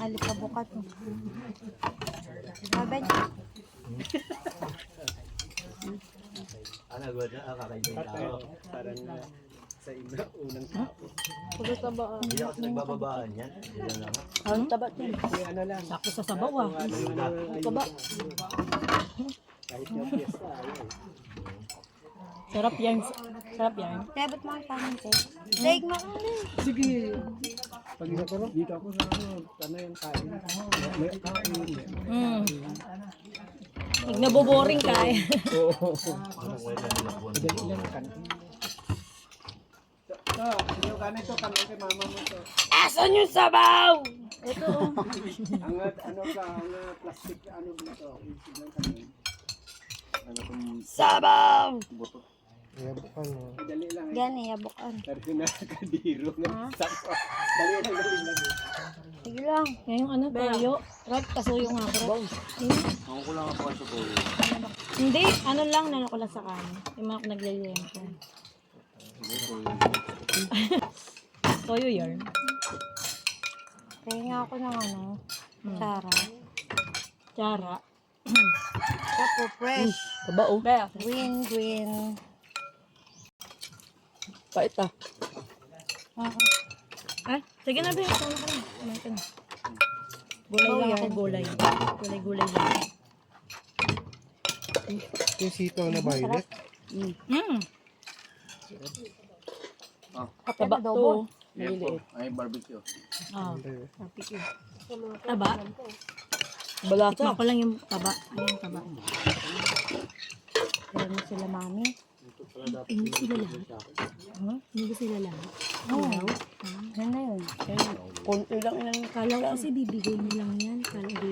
alikabukat. Sabi niya. Ano ba na? Kakain yung tao. Parang sa unang tao. Puro taba. Hindi ako nagbababaan yan. Yan lang. Ang taba din. May ano lang. Sakto sa sabaw ah. Taba. Kahit yung piyesta, ayaw. Sarap yan. Sarap yan. Kaya ba't mga kanin ko? Daig mo ka Sige. Pag dito ako sa ano yung kain. May kain. Pag naboboring ka eh. Oo. Ano ko yan? Dali lang ang kanin. Ito, yung kanin to, kanin kay mama mo to. Asan yung sabaw? Ito. Ang ano ka, ang plastic, ano ba to? Isip lang kanin. Ano kung Sabaw! buto. Yabukan mo. Dali lang. Yan eh, yabukan. Pero na kadiro na sakto. Dali lang. Sige lang. Ngayong ano tayo? Rap, kasuyo nga bro. Ako ko lang ako sa tuloy. Hindi, ano lang, nano ko lang sa kanin. Yung mga naglalayan ko. Toyo yarn. Kaya nga ako ng ano, Sara. Tsara. Ito fresh. Taba oh. Kaya, Green. pait ah. Oo. Ay, sige na ba? Kumain ka na. Kumain ka na. Gulay lang ako, gulay. Gulay lang. Yung sitaw na violet. Kape Taba na double. to. Maliliit. Ay, barbecue. Ah, balasa. Tikman ko lang yung taba. Ayun, taba. Kaya mo sila mami. Hindi sila lang. Hindi sila lang. Oo. Yan na yun. Konti lang yan. Kala ko kasi bibigay mo lang yan. Kala ko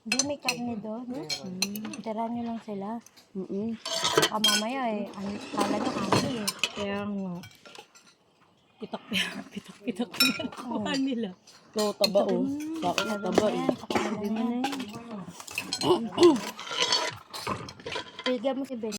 Hindi, may karne doon. Tira nyo lang sila. Baka mamaya eh. Kala nyo kami eh. Kaya nga. Pitak-pitak na nakuha nila. No, taba oh. Bakit na taba eh. Hindi mo na yan. Pilga mo si Ben.